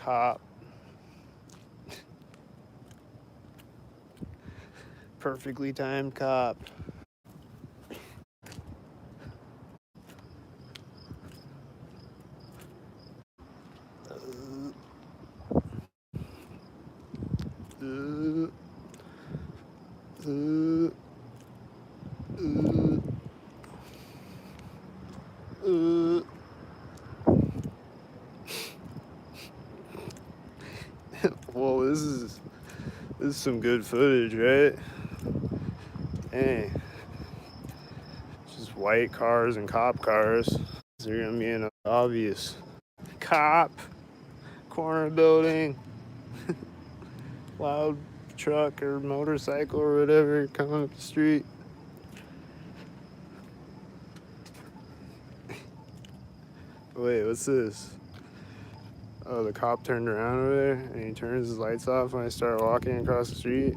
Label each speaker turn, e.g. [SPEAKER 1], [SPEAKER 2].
[SPEAKER 1] cop. Perfectly timed cop. Well, this is some good footage, right? Hey, just white cars and cop cars. They're gonna be an obvious cop, corner building, loud truck or motorcycle or whatever coming up the street. Wait, what's this? Oh, the cop turned around over there and he turns his lights off when I start walking across the street.